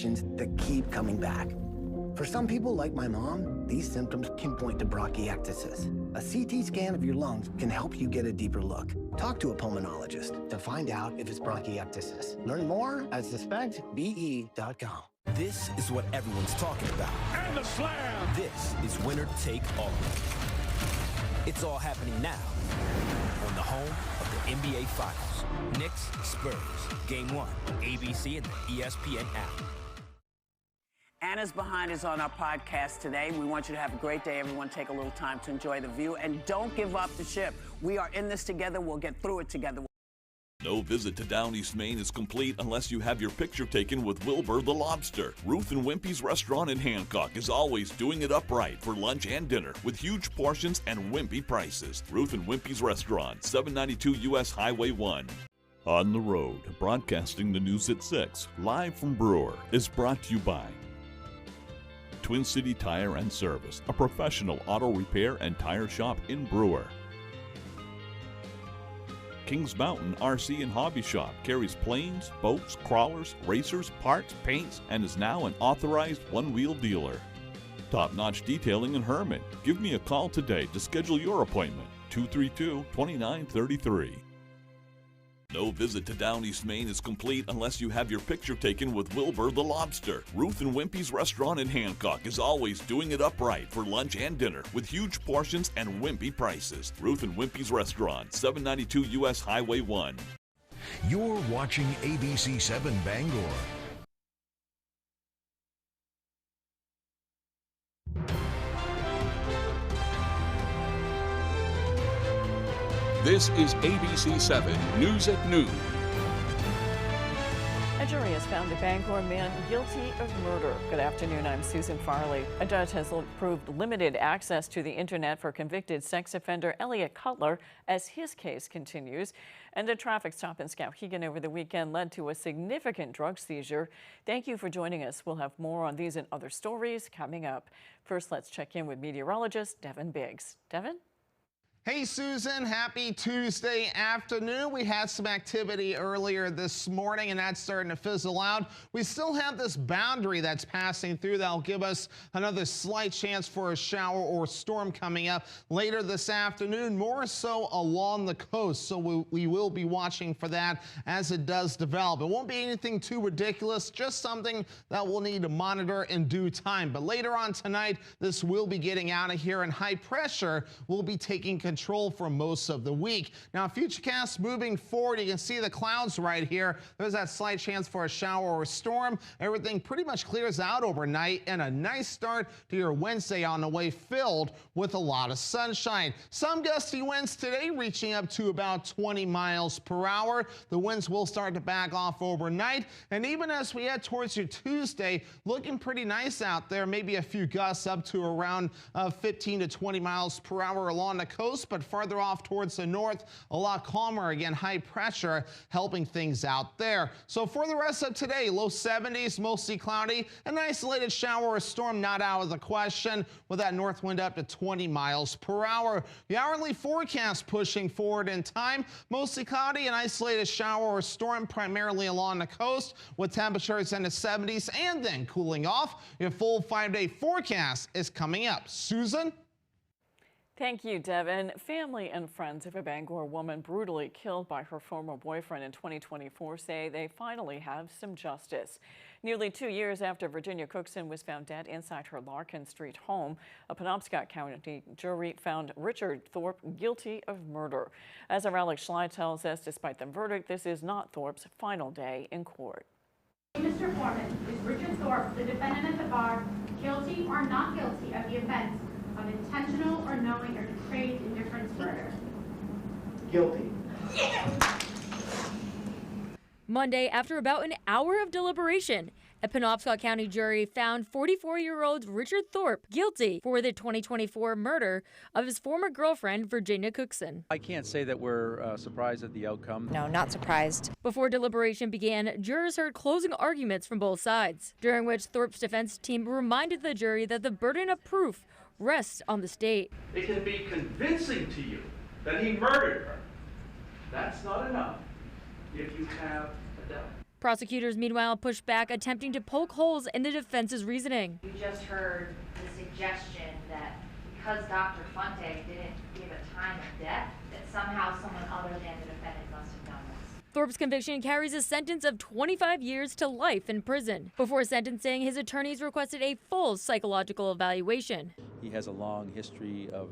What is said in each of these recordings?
infections that keep coming back. For some people, like my mom, these symptoms can point to bronchiectasis. A CT scan of your lungs can help you get a deeper look. Talk to a pulmonologist to find out if it's bronchiectasis. Learn more at suspectbe.com. This is what everyone's talking about. And the slam! This is winner take all. It's all happening now on the home of the NBA Finals. Knicks, Spurs, Game 1, ABC and the ESPN app. Anna's Behind is on our podcast today. We want you to have a great day. Everyone take a little time to enjoy the view. And don't give up the ship. We are in this together. We'll get through it together. No visit to Down East Maine is complete unless you have your picture taken with Wilbur the Lobster. Ruth and Wimpy's Restaurant in Hancock is always doing it upright for lunch and dinner with huge portions and wimpy prices. Ruth and Wimpy's Restaurant, 792 U.S. Highway 1. On the Road, broadcasting the news at 6, live from Brewer, is brought to you by Twin City Tire and Service, a professional auto repair and tire shop in Brewer. Kings Mountain RC and Hobby Shop carries planes, boats, crawlers, racers, parts, paints, and is now an authorized one-wheel dealer. Top-notch detailing in Herman. Give me a call today to schedule your appointment, 232-2933. No visit to Down East Maine is complete unless you have your picture taken with Wilbur the Lobster. Ruth and Wimpy's Restaurant in Hancock is always doing it upright for lunch and dinner with huge portions and wimpy prices. Ruth and Wimpy's Restaurant, 792 U.S. Highway 1. You're watching ABC 7 Bangor. This is ABC 7 News at Noon. A jury has found a Bangor man guilty of murder. Good afternoon, I'm Susan Farley. A judge has approved limited access to the internet for convicted sex offender Elliot Cutler as his case continues. And a traffic stop in Skowhegan over the weekend led to a significant drug seizure. Thank you for joining us. We'll have more on these and other stories coming up. First, let's check in with meteorologist Devin Biggs. Devin? Hey Susan, happy Tuesday afternoon. We had some activity earlier this morning and that's starting to fizzle out. We still have this boundary that's passing through that'll give us another slight chance for a shower or storm coming up later this afternoon, more so along the coast. So we will be watching for that as it does develop. It won't be anything too ridiculous, just something that we'll need to monitor in due time. But later on tonight, this will be getting out of here and high pressure will be taking control for most of the week. Now, Futurecast moving forward, you can see the clouds right here. There's that slight chance for a shower or a storm. Everything pretty much clears out overnight and a nice start to your Wednesday on the way filled with a lot of sunshine. Some gusty winds today reaching up to about 20 miles per hour. The winds will start to back off overnight. And even as we head towards your Tuesday, looking pretty nice out there. Maybe a few gusts up to around 15 to 20 miles per hour along the coast. But farther off towards the north, a lot calmer. Again, high pressure helping things out there. So for the rest of today, low 70s, mostly cloudy. An isolated shower or storm not out of the question with that north wind up to 20 miles per hour. The hourly forecast pushing forward in time, mostly cloudy, an isolated shower or storm primarily along the coast with temperatures in the 70s and then cooling off. Your full 5-day forecast is coming up. Susan? Thank you, Devin. Family and friends of a Bangor woman brutally killed by her former boyfriend in 2024 say they finally have some justice. Nearly 2 years after Virginia Cookson was found dead inside her Larkin Street home, a Penobscot County jury found Richard Thorpe guilty of murder. As our Alex Schley tells us, despite the verdict, this is not Thorpe's final day in court. Mr. Foreman, is Richard Thorpe, the defendant at the bar, guilty or not guilty of the offense of intentional or knowing or depraved indifference murder? Guilty. Monday, after about an hour of deliberation, a Penobscot County jury found 44-year-old Richard Thorpe guilty for the 2024 murder of his former girlfriend, Virginia Cookson. I can't say that we're surprised at the outcome. No, not surprised. Before deliberation began, jurors heard closing arguments from both sides, during which Thorpe's defense team reminded the jury that the burden of proof rests on the state. It can be convincing to you that he murdered her. That's not enough if you have a doubt. Prosecutors, meanwhile, pushed back, attempting to poke holes in the defense's reasoning. You just heard the suggestion that because Dr. Fonte didn't give a time of death, that somehow someone other than the defendant must have done this. Thorpe's conviction carries a sentence of 25 years to life in prison. Before sentencing, his attorneys requested a full psychological evaluation. He has a long history of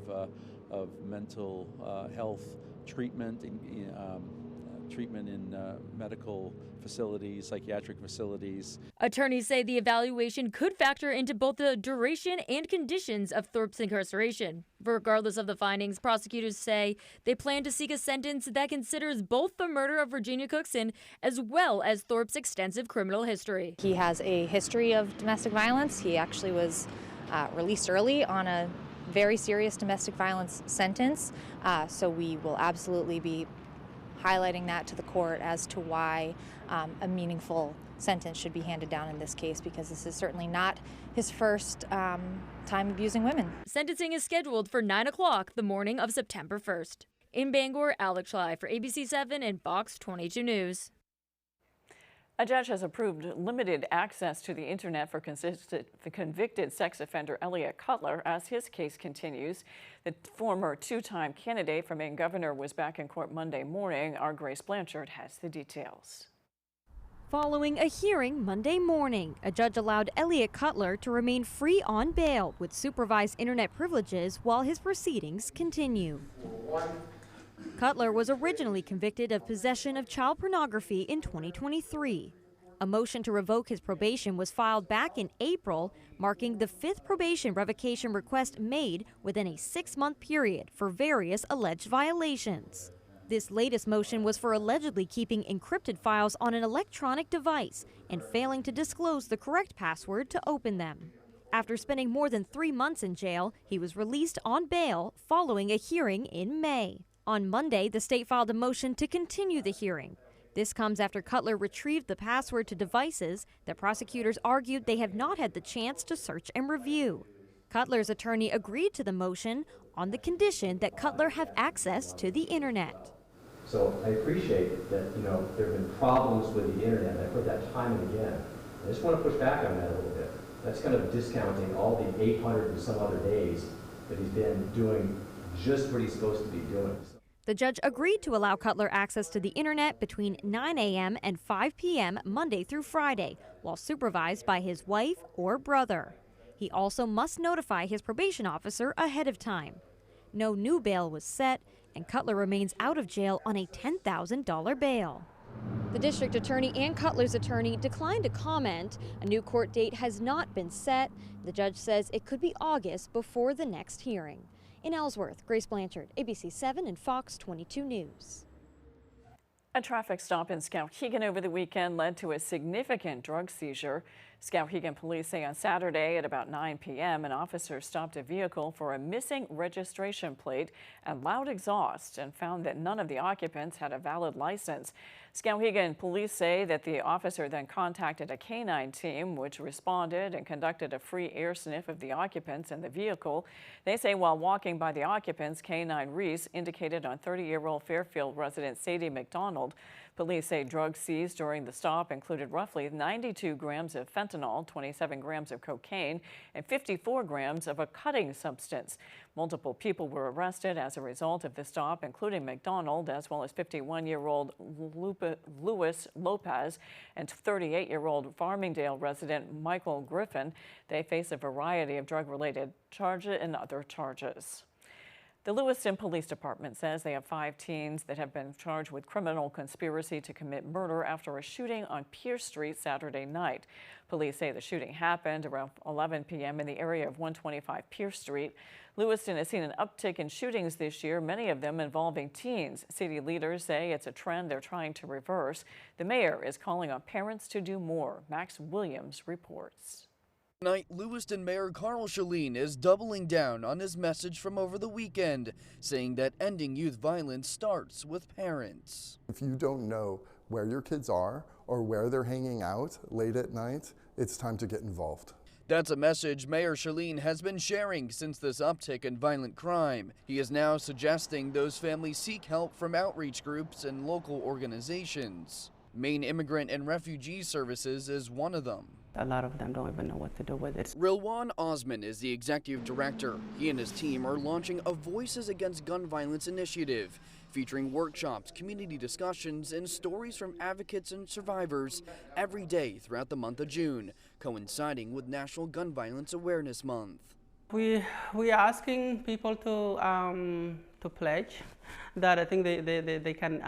mental health treatment, treatment in medical facilities, psychiatric facilities. Attorneys say the evaluation could factor into both the duration and conditions of Thorpe's incarceration. Regardless of the findings, prosecutors say they plan to seek a sentence that considers both the murder of Virginia Cookson as well as Thorpe's extensive criminal history. He has a history of domestic violence. He actually was released early on a very serious domestic violence sentence, so we will absolutely be highlighting that to the court as to why a meaningful sentence should be handed down in this case, because this is certainly not his first time abusing women. Sentencing is scheduled for 9 o'clock the morning of September 1st. In Bangor, Alex Schley for ABC 7 and Fox 22 News. A judge has approved limited access to the internet for convicted sex offender Elliot Cutler as his case continues. The former two-time candidate for Maine governor was back in court Monday morning. Our Grace Blanchard has the details. Following a hearing Monday morning, a judge allowed Elliot Cutler to remain free on bail with supervised internet privileges while his proceedings continue. Cutler was originally convicted of possession of child pornography in 2023. A motion to revoke his probation was filed back in April, marking the 5th probation revocation request made within a 6-month period for various alleged violations. This latest motion was for allegedly keeping encrypted files on an electronic device and failing to disclose the correct password to open them. After spending more than 3 months in jail, he was released on bail following a hearing in May. On Monday, the state filed a motion to continue the hearing. This comes after Cutler retrieved the password to devices that prosecutors argued they have not had the chance to search and review. Cutler's attorney agreed to the motion on the condition that Cutler have access to the internet. So I appreciate that, there have been problems with the internet. I've heard that time and again. I just want to push back on that a little bit. That's kind of discounting all the 800 and some other days that he's been doing just what he's supposed to be doing. The judge agreed to allow Cutler access to the internet between 9 a.m. and 5 p.m. Monday through Friday, while supervised by his wife or brother. He also must notify his probation officer ahead of time. No new bail was set, and Cutler remains out of jail on a $10,000 bail. The district attorney and Cutler's attorney declined to comment. A new court date has not been set. The judge says it could be August before the next hearing. In Ellsworth, Grace Blanchard, ABC 7 and Fox 22 News. A traffic stop in Skowhegan over the weekend led to a significant drug seizure. Skowhegan police say on Saturday at about 9 p.m. an officer stopped a vehicle for a missing registration plate and loud exhaust and found that none of the occupants had a valid license. Skowhegan police say that the officer then contacted a canine team, which responded and conducted a free air sniff of the occupants in the vehicle. They say while walking by the occupants, Canine Reese indicated on 30-year-old Fairfield resident Sadie McDonald. Police say drugs seized during the stop included roughly 92 grams of fentanyl, 27 grams of cocaine, and 54 grams of a cutting substance. Multiple people were arrested as a result of the stop, including McDonald, as well as 51-year-old Louis Lopez and 38-year-old Farmingdale resident Michael Griffin. They face a variety of drug-related charges and other charges. The Lewiston Police Department says they have 5 teens that have been charged with criminal conspiracy to commit murder after a shooting on Pierce Street Saturday night. Police say the shooting happened around 11 p.m. in the area of 125 Pierce Street. Lewiston has seen an uptick in shootings this year, many of them involving teens. City leaders say it's a trend they're trying to reverse. The mayor is calling on parents to do more. Max Williams reports. Tonight, Lewiston Mayor Carl Shaleen is doubling down on his message from over the weekend, saying that ending youth violence starts with parents. If you don't know where your kids are or where they're hanging out late at night, it's time to get involved. That's a message Mayor Shaleen has been sharing since this uptick in violent crime. He is now suggesting those families seek help from outreach groups and local organizations. Maine Immigrant and Refugee Services is one of them. A lot of them don't even know what to do with it. Rilwan Osman is the executive director. He and his team are launching a Voices Against Gun Violence initiative, featuring workshops, community discussions, and stories from advocates and survivors every day throughout the month of June, coinciding with National Gun Violence Awareness Month. We are asking people to pledge that I think they can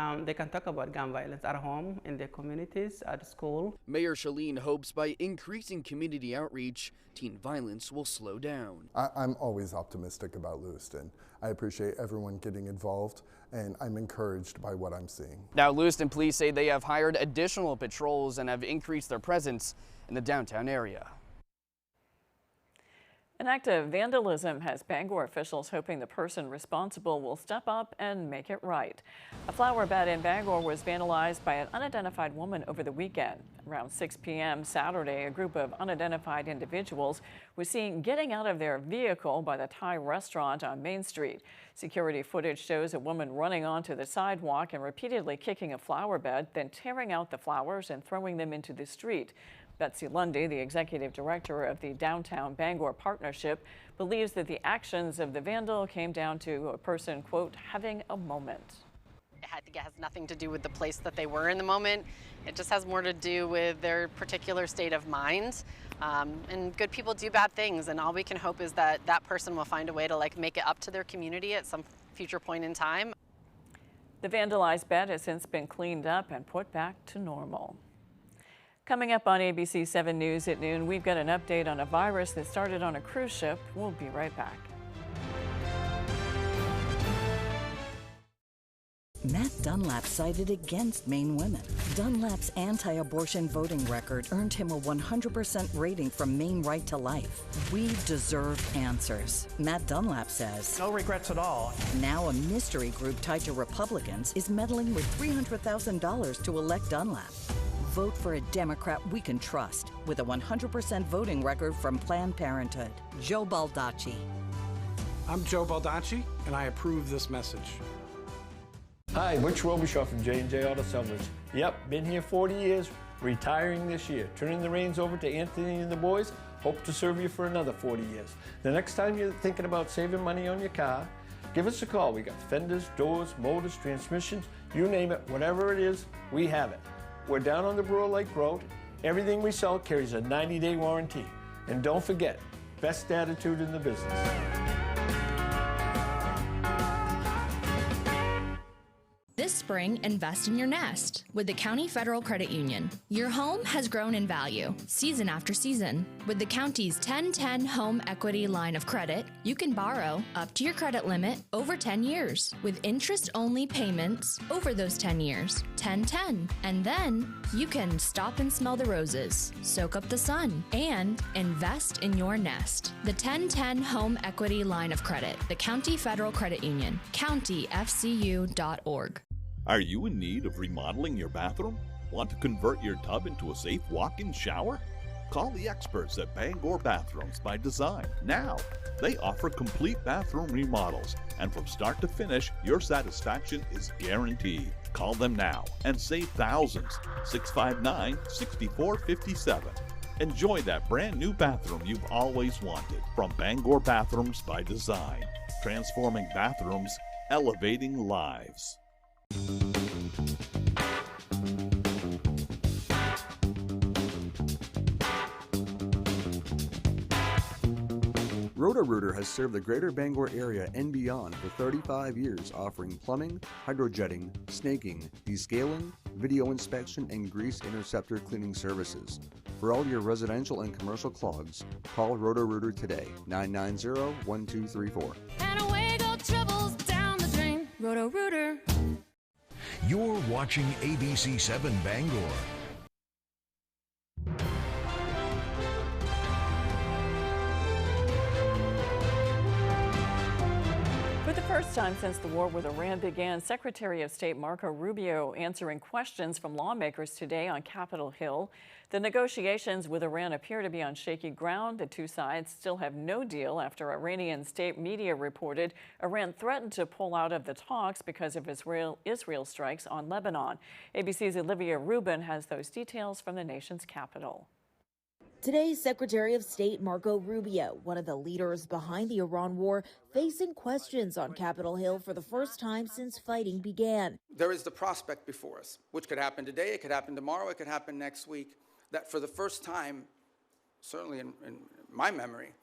talk about gun violence at home, in their communities, at school. Mayor Shaleen hopes by increasing community outreach, teen violence will slow down. I'm always optimistic about Lewiston. I appreciate everyone getting involved, and I'm encouraged by what I'm seeing. Now, Lewiston police say they have hired additional patrols and have increased their presence in the downtown area. An act of vandalism has Bangor officials hoping the person responsible will step up and make it right. A flower bed in Bangor was vandalized by an unidentified woman over the weekend. Around 6 p.m. Saturday, a group of unidentified individuals was seen getting out of their vehicle by the Thai restaurant on Main Street. Security footage shows a woman running onto the sidewalk and repeatedly kicking a flower bed, then tearing out the flowers and throwing them into the street. Betsy Lundy, the executive director of the Downtown Bangor Partnership, believes that the actions of the vandal came down to a person, quote, having a moment. I think it has nothing to do with the place that they were in the moment. It just has more to do with their particular state of mind. And good people do bad things, and all we can hope is that that person will find a way to make it up to their community at some future point in time. The vandalized bed has since been cleaned up and put back to normal. Coming up on ABC 7 News at noon, we've got an update on a virus that started on a cruise ship. We'll be right back. Matt Dunlap sided against Maine women. Dunlap's anti-abortion voting record earned him a 100% rating from Maine Right to Life. We deserve answers, Matt Dunlap says. No regrets at all. Now a mystery group tied to Republicans is meddling with $300,000 to elect Dunlap. Vote for a Democrat we can trust with a 100% voting record from Planned Parenthood. Joe Baldacci. I'm Joe Baldacci, and I approve this message. Hi, Butch Robichaud from J&J Auto Salvage. Yep, been here 40 years, retiring this year. Turning the reins over to Anthony and the boys. Hope to serve you for another 40 years. The next time you're thinking about saving money on your car, give us a call. We got fenders, doors, motors, transmissions, you name it, whatever it is, we have it. We're down on the Brewer Lake Road. Everything we sell carries a 90-day warranty. And don't forget, best attitude in the business. This spring, invest in your nest with the County Federal Credit Union. Your home has grown in value season after season. With the county's 10-10 Home Equity Line of Credit, you can borrow up to your credit limit over 10 years with interest-only payments over those 10 years, 10-10. And then you can stop and smell the roses, soak up the sun, and invest in your nest. The 10-10 Home Equity Line of Credit, the County Federal Credit Union, countyfcu.org. Are you in need of remodeling your bathroom? Want to convert your tub into a safe walk-in shower? Call the experts at Bangor Bathrooms by Design now. They offer complete bathroom remodels, and from start to finish, your satisfaction is guaranteed. Call them now and save thousands. 659-6457. Enjoy that brand new bathroom you've always wanted from Bangor Bathrooms by Design. Transforming bathrooms, elevating lives. Roto-Rooter has served the greater Bangor area and beyond for 35 years, offering plumbing, hydrojetting, snaking, descaling, video inspection, and grease interceptor cleaning services. For all your residential and commercial clogs, call Roto-Rooter today, 990-1234. And away go troubles down the drain. Roto-Rooter. You're watching ABC 7 Bangor. For the first time since the war with Iran began, Secretary of State Marco Rubio answering questions from lawmakers today on Capitol Hill. The negotiations with Iran appear to be on shaky ground. The two sides still have no deal after Iranian state media reported Iran threatened to pull out of the talks because of Israel strikes on Lebanon. ABC's Olivia Rubin has those details from the nation's capital. Today's Secretary of State Marco Rubio, one of the leaders behind the Iran war, facing questions on Capitol Hill for the first time since fighting began. There is the prospect before us, which could happen today, it could happen tomorrow, it could happen next week, that for the first time, certainly in my memory,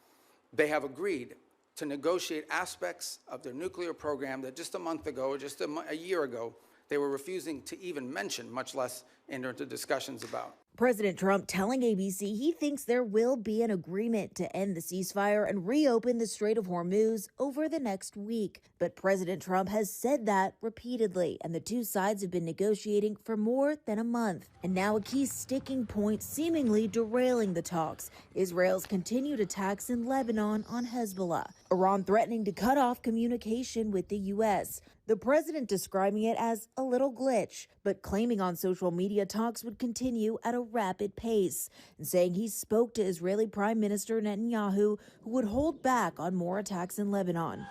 they have agreed to negotiate aspects of their nuclear program that just a month ago or just a year ago, they were refusing to even mention, much less enter into discussions about. President Trump telling ABC he thinks there will be an agreement to end the ceasefire and reopen the Strait of Hormuz over the next week. But President Trump has said that repeatedly, and the two sides have been negotiating for more than a month. And now a key sticking point seemingly derailing the talks: Israel's continued attacks in Lebanon on Hezbollah, Iran threatening to cut off communication with the U.S., the president describing it as a little glitch, but claiming on social media talks would continue at a rapid pace, and saying he spoke to Israeli Prime Minister Netanyahu, who would hold back on more attacks in Lebanon.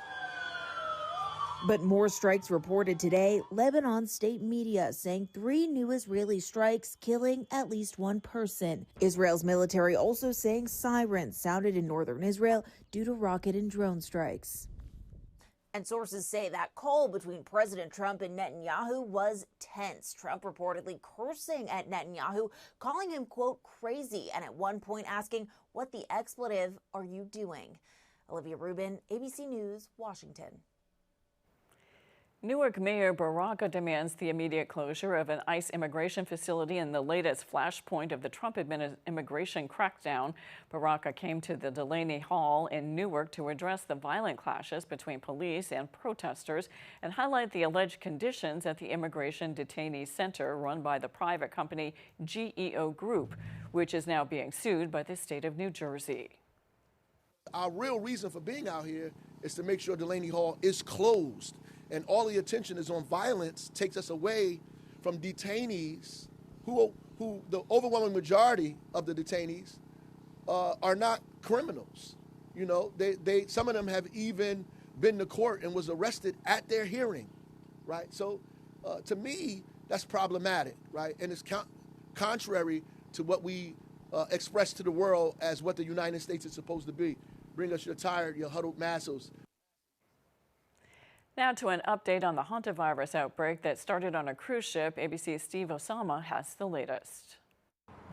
But more strikes reported today, Lebanon state media saying 3 new Israeli strikes, killing at least 1 person. Israel's military also saying sirens sounded in northern Israel due to rocket and drone strikes. And sources say that call between President Trump and Netanyahu was tense. Trump reportedly cursing at Netanyahu, calling him, quote, crazy, and at one point asking, "What the expletive are you doing?" Olivia Rubin, ABC News, Washington. Newark Mayor Baraka demands the immediate closure of an ICE immigration facility in the latest flashpoint of the Trump immigration crackdown. Baraka came to the Delaney Hall in Newark to address the violent clashes between police and protesters and highlight the alleged conditions at the Immigration Detainee Center run by the private company GEO Group, which is now being sued by the state of New Jersey. Our real reason for being out here is to make sure Delaney Hall is closed. And all the attention is on violence takes us away from detainees who the overwhelming majority of the detainees are not criminals. You know, some of them have even been to court and was arrested at their hearing, right? So to me, that's problematic, right? And it's contrary to what we express to the world as what the United States is supposed to be. Bring us your tired, your huddled masses. Now to an update on the hantavirus outbreak that started on a cruise ship. ABC's Steve Osama has the latest.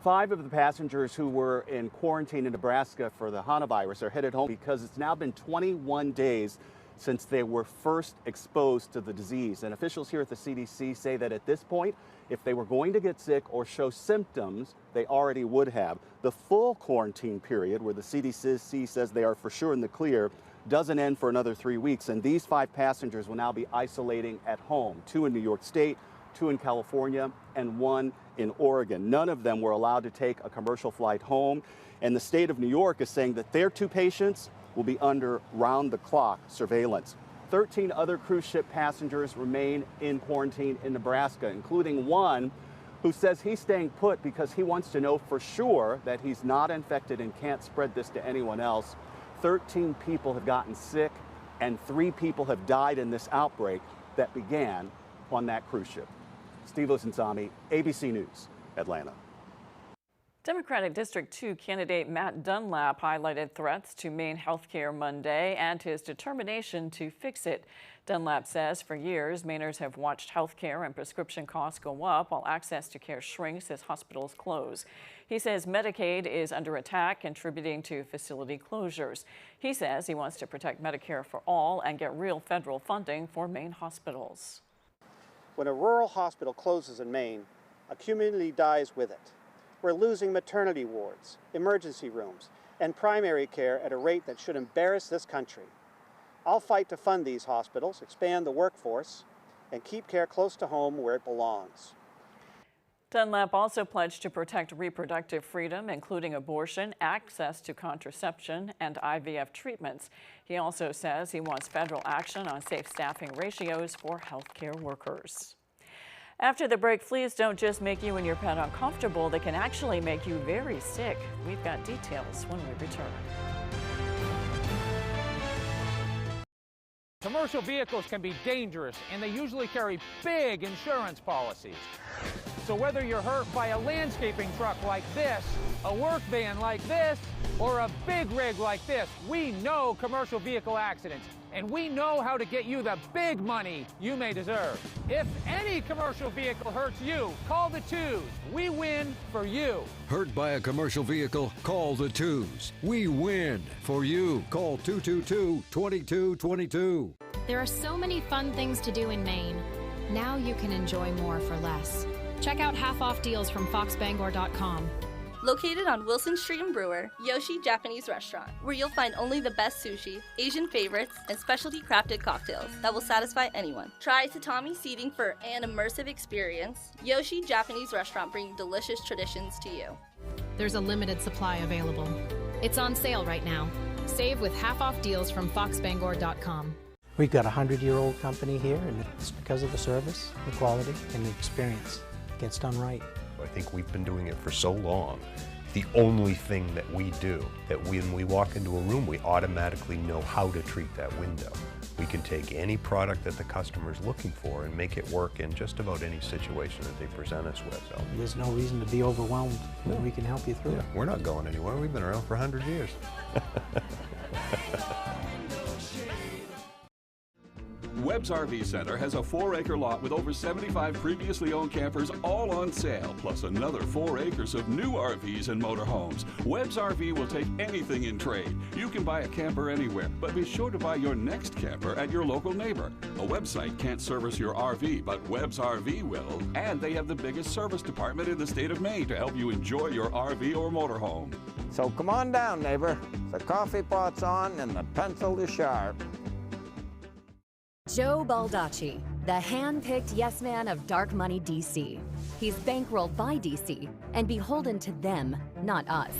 5 of the passengers who were in quarantine in Nebraska for the hantavirus are headed home because it's now been 21 days since they were first exposed to the disease. And officials here at the CDC say that at this point, if they were going to get sick or show symptoms, they already would have. The full quarantine period, where the CDC says they are for sure in the clear, doesn't end for another 3 weeks, and these 5 passengers will now be isolating at home, 2 in New York State, 2 in California, and 1 in Oregon. None of them were allowed to take a commercial flight home, and the state of New York is saying that their 2 patients will be under round-the-clock surveillance. 13 other cruise ship passengers remain in quarantine in Nebraska, including one who says he's staying put because he wants to know for sure that he's not infected and can't spread this to anyone else. 13 people have gotten sick and 3 people have died in this outbreak that began on that cruise ship. Steve Osama, ABC News, Atlanta. Democratic District 2 candidate Matt Dunlap highlighted threats to Maine healthcare Monday and his determination to fix it. Dunlap says for years, Mainers have watched healthcare and prescription costs go up while access to care shrinks as hospitals close. He says Medicaid is under attack, contributing to facility closures. He says he wants to protect Medicare for all and get real federal funding for Maine hospitals. When a rural hospital closes in Maine, a community dies with it. We're losing maternity wards, emergency rooms, and primary care at a rate that should embarrass this country. I'll fight to fund these hospitals, expand the workforce, and keep care close to home where it belongs. Dunlap also pledged to protect reproductive freedom, including abortion, access to contraception, and IVF treatments. He also says he wants federal action on safe staffing ratios for healthcare workers. After the break, fleas don't just make you and your pet uncomfortable, they can actually make you very sick. We've got details when we return. Commercial vehicles can be dangerous, and they usually carry big insurance policies. So whether you're hurt by a landscaping truck like this, a work van like this, or a big rig like this, we know commercial vehicle accidents, and we know how to get you the big money you may deserve. If any commercial vehicle hurts you, call the twos. We win for you. Hurt by a commercial vehicle? Call the twos. We win for you. Call 222-2222. There are so many fun things to do in Maine. Now you can enjoy more for less. Check out half-off deals from foxbangor.com. Located on Wilson Street in Brewer, Yoshi Japanese Restaurant, where you'll find only the best sushi, Asian favorites, and specialty crafted cocktails that will satisfy anyone. Try tatami seating for an immersive experience. Yoshi Japanese Restaurant, bringing delicious traditions to you. There's a limited supply available. It's on sale right now. Save with half-off deals from foxbangor.com. We've got a 100-year-old company here, and it's because of the service, the quality, and the experience. It gets done right. I think we've been doing it for so long. The only thing that we do, that when we walk into a room, we automatically know how to treat that window. We can take any product that the customer's looking for and make it work in just about any situation that they present us with. So there's no reason to be overwhelmed. We can help you through it. We're not going anywhere. We've been around for 100 years. Webb's RV Center has a 4-acre lot with over 75 previously owned campers all on sale, plus another 4 acres of new RVs and motorhomes. Webb's RV will take anything in trade. You can buy a camper anywhere, but be sure to buy your next camper at your local neighbor. A website can't service your RV, but Webb's RV will, and they have the biggest service department in the state of Maine to help you enjoy your RV or motorhome. So come on down, neighbor. The coffee pot's on and the pencil is sharp. Joe Baldacci, the hand-picked yes man of Dark Money DC. He's bankrolled by DC and beholden to them, not us.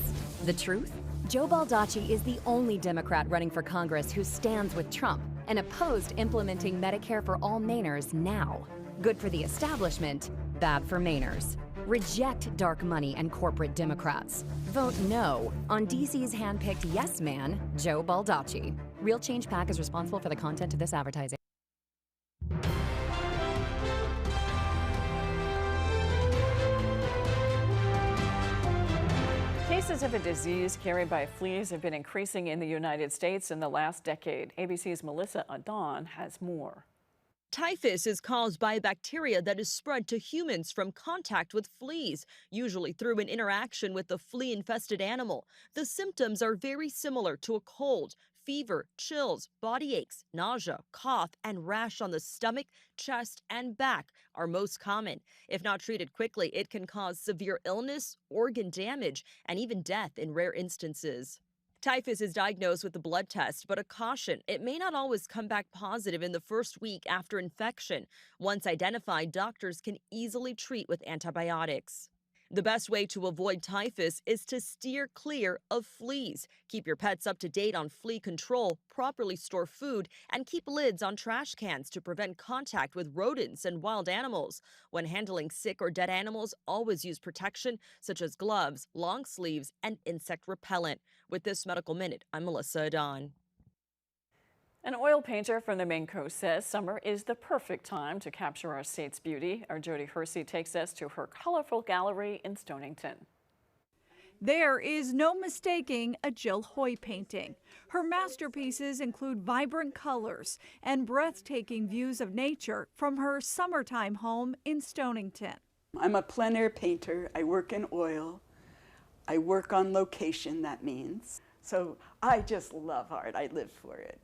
The truth? Joe Baldacci is the only Democrat running for Congress who stands with Trump and opposed implementing Medicare for all Mainers now. Good for the establishment, bad for Mainers. Reject dark money and corporate Democrats. Vote no on DC's hand-picked yes man, Joe Baldacci. Real Change PAC is responsible for the content of this advertising. Cases of a disease carried by fleas have been increasing in the United States in the last decade. ABC's Melissa Adon has more. Typhus is caused by a bacteria that is spread to humans from contact with fleas, usually through an interaction with the flea-infested animal. The symptoms are very similar to a cold. Fever, chills, body aches, nausea, cough, and rash on the stomach, chest, and back are most common. If not treated quickly, it can cause severe illness, organ damage, and even death in rare instances. Typhus is diagnosed with a blood test, but a caution, it may not always come back positive in the first week after infection. Once identified, doctors can easily treat with antibiotics. The best way to avoid typhus is to steer clear of fleas. Keep your pets up to date on flea control, properly store food, and keep lids on trash cans to prevent contact with rodents and wild animals. When handling sick or dead animals, always use protection such as gloves, long sleeves, and insect repellent. With this Medical Minute, I'm Melissa Adon. An oil painter from the Maine coast says summer is the perfect time to capture our state's beauty. Our Jody Hersey takes us to her colorful gallery in Stonington. There is no mistaking a Jill Hoy painting. Her masterpieces include vibrant colors and breathtaking views of nature from her summertime home in Stonington. I'm a plein air painter. I work in oil. I work on location, that means. So I just love art. I live for it.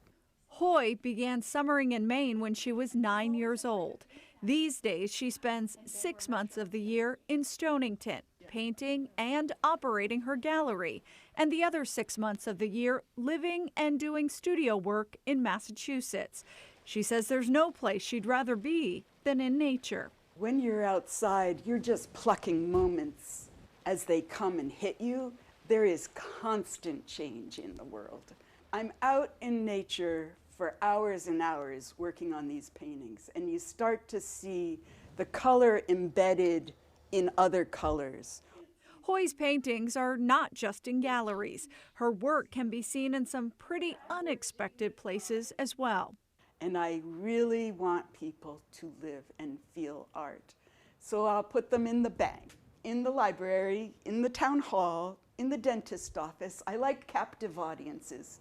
Hoy began summering in Maine when she was 9 years old. These days, she spends 6 months of the year in Stonington, painting and operating her gallery, and the other 6 months of the year living and doing studio work in Massachusetts. She says there's no place she'd rather be than in nature. When you're outside, you're just plucking moments as they come and hit you. There is constant change in the world. I'm out in nature for hours and hours working on these paintings, and you start to see the color embedded in other colors. Hoy's paintings are not just in galleries. Her work can be seen in some pretty unexpected places as well. And I really want people to live and feel art. So I'll put them in the bank, in the library, in the town hall, in the dentist office. I like captive audiences.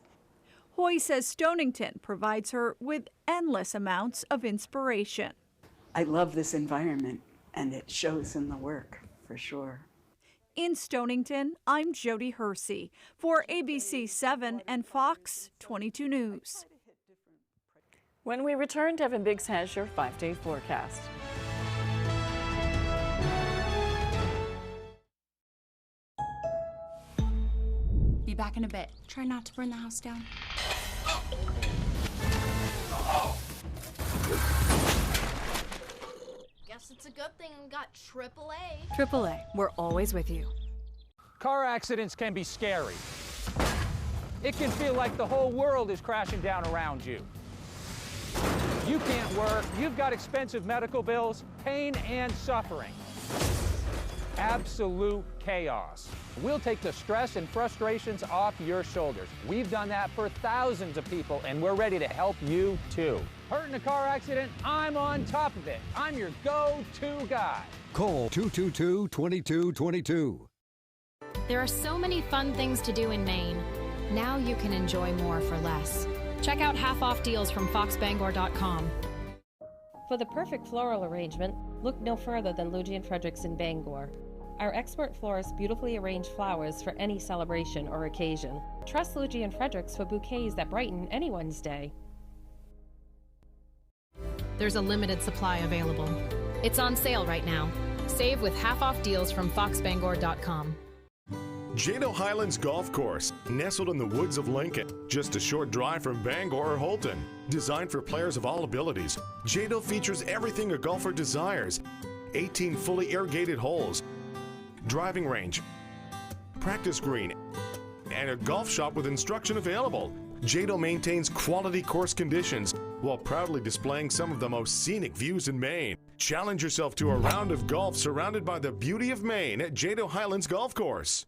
Hoy says Stonington provides her with endless amounts of inspiration. I love this environment, and it shows in the work, for sure. In Stonington, I'm Jody Hersey for ABC 7 and Fox 22 News. When we return, Devin Biggs has your 5-day forecast. Be back in a bit. Try not to burn the house down. Guess it's a good thing we got AAA. AAA, we're always with you. Car accidents can be scary. It can feel like the whole world is crashing down around you. You can't work, you've got expensive medical bills, pain and suffering. Absolute chaos. We'll take the stress and frustrations off your shoulders. We've done that for thousands of people, and we're ready to help you too. Hurt in a car accident? I'm on top of it. I'm your go-to guy. Call 222-2222. There are so many fun things to do in Maine. Now you can enjoy more for less. Check out half-off deals from foxbangor.com. For the perfect floral arrangement, look no further than Luigi & Fredericks in Bangor. Our expert florists beautifully arrange flowers for any celebration or occasion. Trust Luigi & Fredericks for bouquets that brighten anyone's day. There's a limited supply available. It's on sale right now. Save with half-off deals from foxbangor.com. Jado Highlands Golf Course, nestled in the woods of Lincoln, just a short drive from Bangor or Holton. Designed for players of all abilities, Jado features everything a golfer desires. 18 fully irrigated holes, driving range, practice green, and a golf shop with instruction available. Jado maintains quality course conditions while proudly displaying some of the most scenic views in Maine. Challenge yourself to a round of golf surrounded by the beauty of Maine at Jado Highlands Golf Course.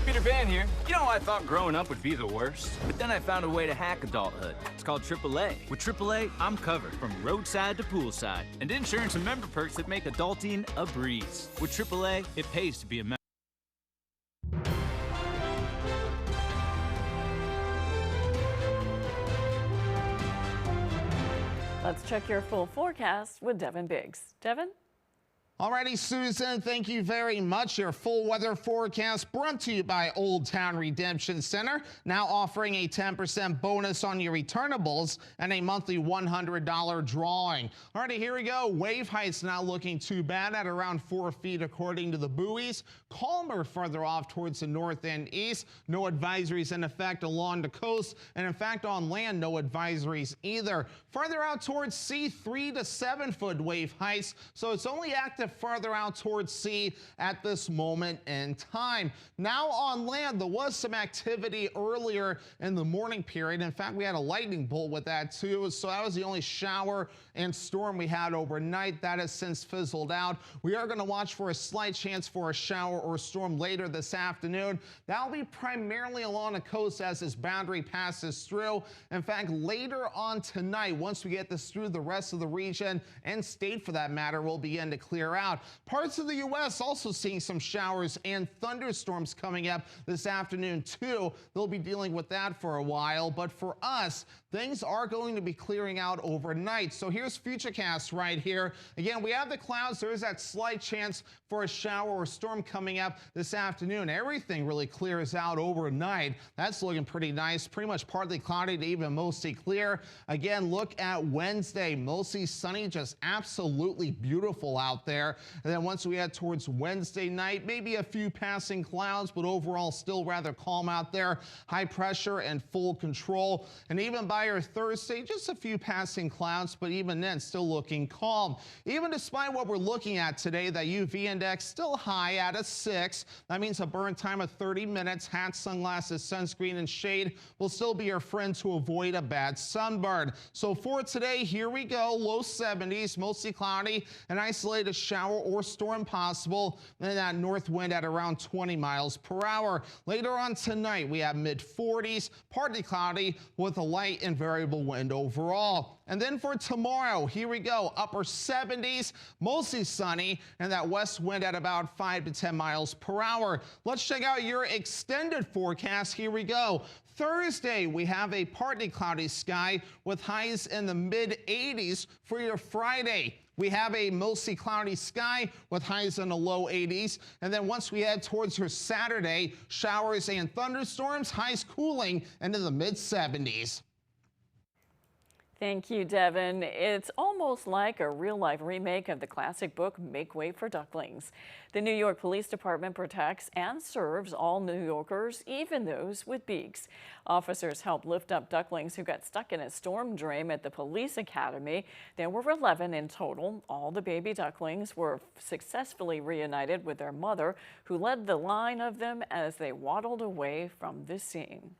Peter Van here. You know, I thought growing up would be the worst, but then I found a way to hack adulthood. It's called AAA. With AAA, I'm covered from roadside to poolside, and insurance and member perks that make adulting a breeze. With AAA, it pays to be a member. Let's check your full forecast with Devin Biggs. Devin? Alrighty, Susan, thank you very much. Your full weather forecast brought to you by Old Town Redemption Center, now offering a 10% bonus on your returnables and a monthly $100 drawing. Alrighty, here we go. Wave heights not looking too bad at around 4 feet according to the buoys. Calmer further off towards the north and east. No advisories in effect along the coast, and in fact on land, no advisories either. Further out towards sea, 3 to 7 foot wave heights, so it's only active further out towards sea at this moment in time. Now on land, there was some activity earlier in the morning period. In fact, we had a lightning bolt with that too, so that was the only shower and storm we had overnight. That has since fizzled out. We are going to watch for a slight chance for a shower or storm later this afternoon. That'll be primarily along the coast as this boundary passes through. In fact, later on tonight, once we get this through, the rest of the region and state for that matter will begin to clear out. Parts of the U.S. also seeing some showers and thunderstorms coming up this afternoon too. They'll be dealing with that for a while, but for us, things are going to be clearing out overnight. So here's Futurecast right here. Again, we have the clouds. There is that slight chance for a shower or storm coming coming up this afternoon. Everything really clears out overnight. That's looking pretty nice. Pretty much partly cloudy to even mostly clear. Again, look at Wednesday. Mostly sunny, just absolutely beautiful out there. And then once we head towards Wednesday night, maybe a few passing clouds, but overall still rather calm out there. High pressure and full control. And even by your Thursday, just a few passing clouds, but even then still looking calm. Even despite what we're looking at today, that UV index still high at a 6. That means a burn time of 30 minutes. Hats, sunglasses, sunscreen, and shade will still be your friend to avoid a bad sunburn. So for today, here we go. Low 70s, mostly cloudy, an isolated shower or storm possible, and that north wind at around 20 miles per hour. Later on tonight, we have mid 40s, partly cloudy with a light and variable wind overall. And then for tomorrow, here we go. Upper 70s, mostly sunny, and that west wind at about 5 to 10 miles per hour. Let's check out your extended forecast. Here we go. Thursday, we have a partly cloudy sky with highs in the mid 80s. For your Friday, we have a mostly cloudy sky with highs in the low 80s. And then once we head towards your Saturday, showers and thunderstorms, highs cooling into the mid 70s. Thank you, Devin. It's almost like a real-life remake of the classic book, Make Way for Ducklings. The New York Police Department protects and serves all New Yorkers, even those with beaks. Officers helped lift up ducklings who got stuck in a storm drain at the police academy. There were 11 in total. All the baby ducklings were successfully reunited with their mother, who led the line of them as they waddled away from the scene.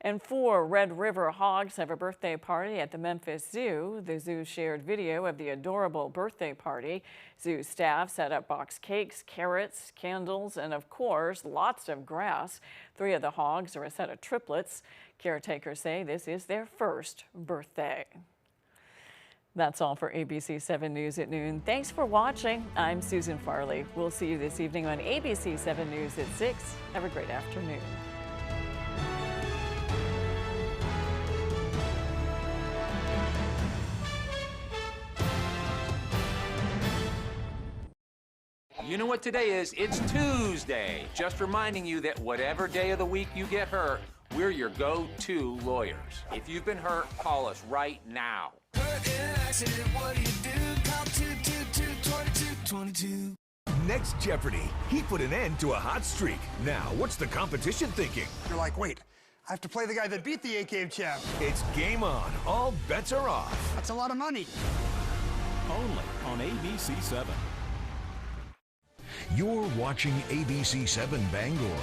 And 4 Red River hogs have a birthday party at the Memphis Zoo. The zoo shared video of the adorable birthday party. Zoo staff set up box cakes, carrots, candles, and of course, lots of grass. 3 of the hogs are a set of triplets. Caretakers say this is their first birthday. That's all for ABC 7 News at noon. Thanks for watching. I'm Susan Farley. We'll see you this evening on ABC 7 News at 6. Have a great afternoon. You know what today is? It's Tuesday. Just reminding you that whatever day of the week you get hurt, we're your go-to lawyers. If you've been hurt, call us right now. Hurt in an accident, what do you do? Call 222-2222. Next Jeopardy! He put an end to a hot streak. Now, what's the competition thinking? You're like, wait, I have to play the guy that beat the 8-game champ. It's game on. All bets are off. That's a lot of money. Only on ABC 7. You're watching ABC 7 Bangor.